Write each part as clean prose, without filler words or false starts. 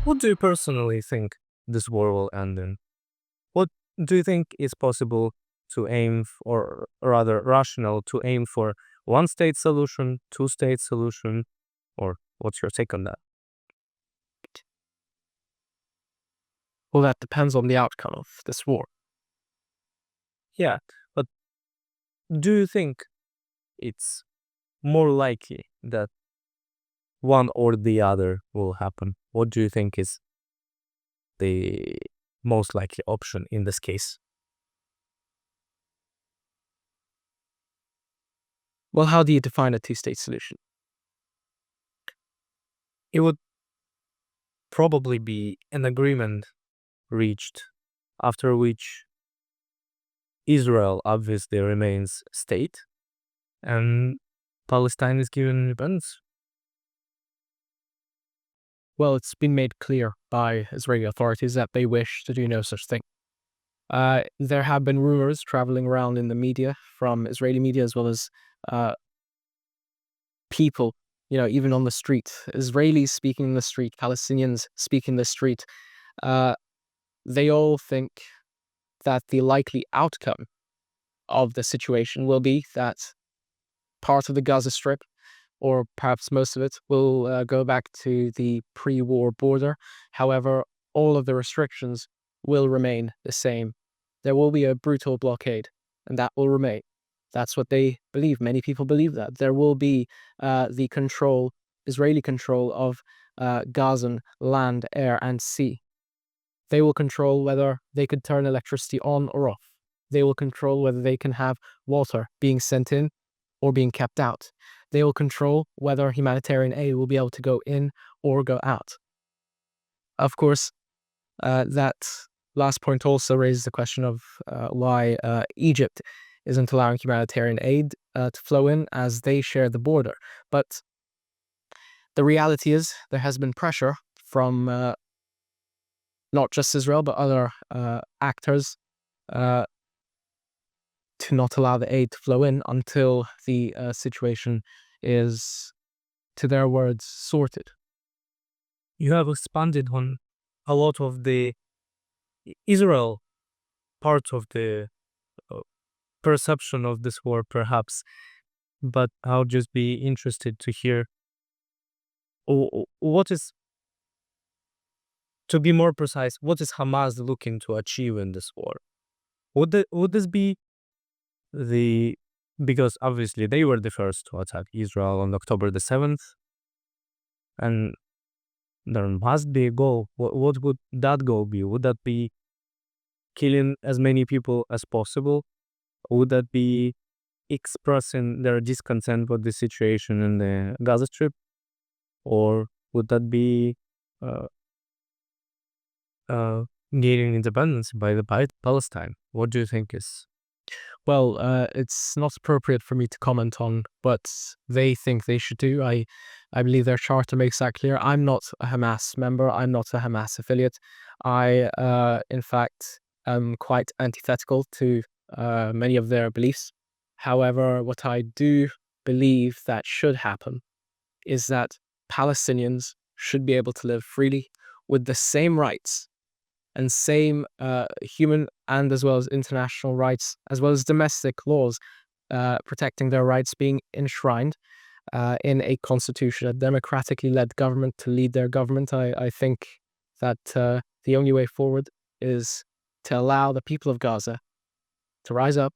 What do you personally think this war will end in? What do you think is possible to aim or rather rational to aim for one state solution, two state solution, or what's your take on that? Well, that depends on the outcome of this war. Yeah, but do you think it's more likely that one or the other will happen? What do you think is the most likely option in this case? Well, how do you define a two-state solution? It would probably be an agreement reached after which Israel obviously remains state and Palestine is given independence. Well, it's been made clear by Israeli authorities that they wish to do no such thing. There have been rumors traveling around in the media, from Israeli media as well as people, even on the street. Israelis speaking in the street, Palestinians speaking in the street. They all think that the likely outcome of the situation will be that part of the Gaza Strip, or perhaps most of it, will go back to the pre-war border. However, all of the restrictions will remain the same. There will be a brutal blockade, and that will remain. That's what they believe. Many people believe that. There will be the control, Israeli control of Gazan land, air, and sea. They will control whether they could turn electricity on or off. They will control whether they can have water being sent in or being kept out. They will control whether humanitarian aid will be able to go in or go out. Of course, that last point also raises the question of why Egypt isn't allowing humanitarian aid to flow in, as they share the border. But the reality is there has been pressure from not just Israel, but other actors to not allow the aid to flow in until the situation is, to their words, sorted. You have expanded on a lot of the Israel part of the perception of this war, perhaps, but I'll just be interested to hear what is, to be more precise, what is Hamas looking to achieve in this war? Would this be because obviously they were the first to attack Israel on October the 7th, and there must be a goal. What would that goal be? Would that be killing as many people as possible? Would that be expressing their discontent with the situation in the Gaza Strip? Or would that be uh, gaining independence by Palestine? What do you think is? Well, it's not appropriate for me to comment on what they think they should do. I believe their charter makes that clear. I'm not a Hamas member. I'm not a Hamas affiliate. I, in fact, am quite antithetical to many of their beliefs. However, what I do believe that should happen is that Palestinians should be able to live freely with the same rights and same human and as well as international rights, as well as domestic laws protecting their rights being enshrined in a constitution, a democratically led government to lead their government. I think that the only way forward is to allow the people of Gaza to rise up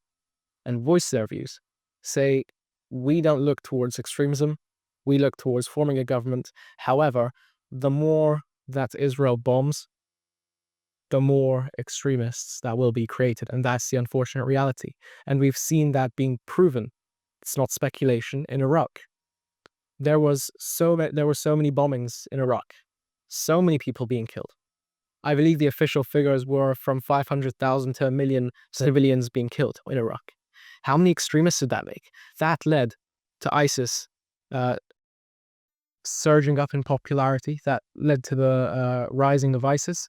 and voice their views. Say, we don't look towards extremism, we look towards forming a government. However, the more that Israel bombs, the more extremists that will be created. And that's the unfortunate reality. And we've seen that being proven. It's not speculation in Iraq. There were so many bombings in Iraq, so many people being killed. I believe the official figures were from 500,000 to 1 million civilians being killed in Iraq. How many extremists did that make? That led to ISIS surging up in popularity. That led to the rising of ISIS.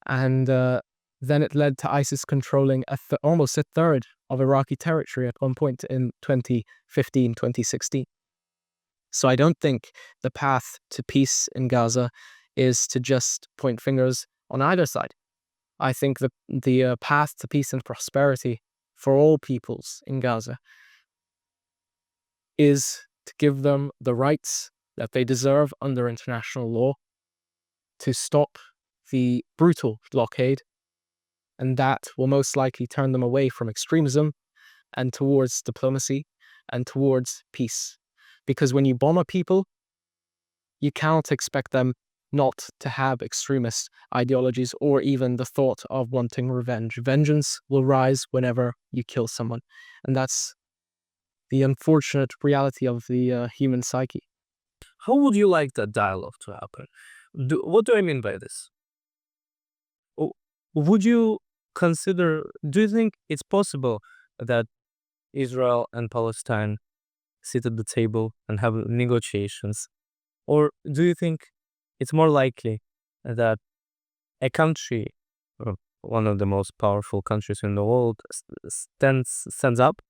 And then it led to ISIS controlling almost a third of Iraqi territory at one point in 2015, 2016. So I don't think the path to peace in Gaza is to just point fingers on either side. I think the path to peace and prosperity for all peoples in Gaza is to give them the rights that they deserve under international law, to stop the brutal blockade, and that will most likely turn them away from extremism and towards diplomacy and towards peace. Because when you bomb a people, you cannot expect them not to have extremist ideologies or even the thought of wanting revenge. Vengeance will rise whenever you kill someone. And that's the unfortunate reality of the human psyche. How would you like that dialogue to happen? What do I mean by this? Would you consider, do you think it's possible that Israel and Palestine sit at the table and have negotiations? Or do you think it's more likely that a country, one of the most powerful countries in the world, stands up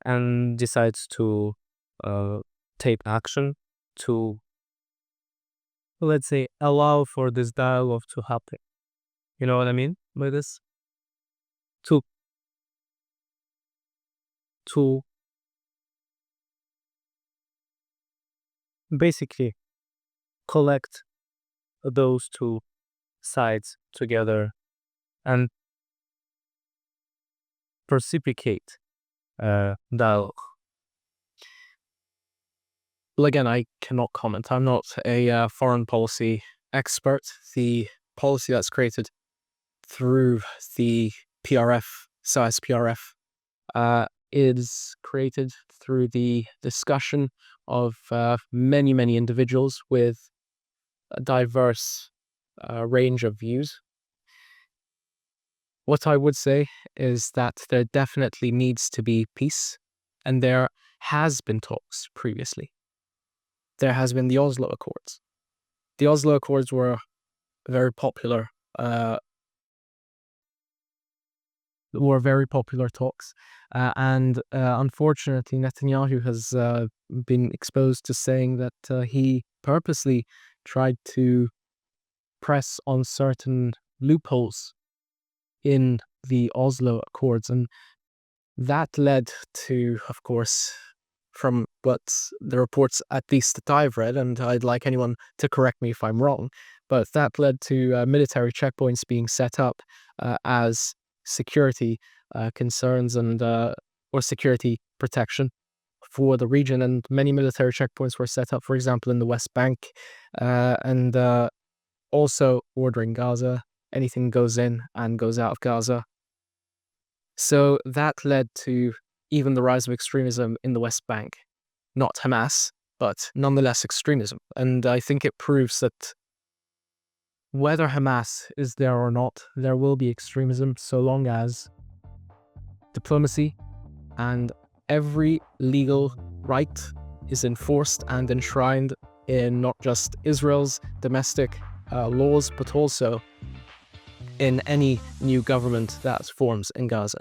and decides to take action to, let's say, allow for this dialogue to happen? You know what I mean by this? To basically collect those two sides together and precipitate dialogue. Well, again, I cannot comment. I'm not a foreign policy expert. The policy that's created through the PRF, SIS PRF, is created through the discussion of many, many individuals with a diverse range of views. What I would say is that there definitely needs to be peace, and there has been talks previously. There has been the Oslo Accords. The Oslo Accords were very popular talks. And unfortunately, Netanyahu has been exposed to saying that he purposely tried to press on certain loopholes in the Oslo Accords. And that led to, of course, from what the reports, at least that I've read, and I'd like anyone to correct me if I'm wrong, but that led to military checkpoints being set up as security concerns and or security protection for the region. And many military checkpoints were set up, for example, in the West Bank, and also bordering Gaza. Anything goes in and goes out of Gaza. So that led to even the rise of extremism in the West Bank. Not Hamas, but nonetheless extremism. And I think it proves that whether Hamas is there or not, there will be extremism so long as diplomacy and every legal right is enforced and enshrined in not just Israel's domestic laws, but also in any new government that forms in Gaza.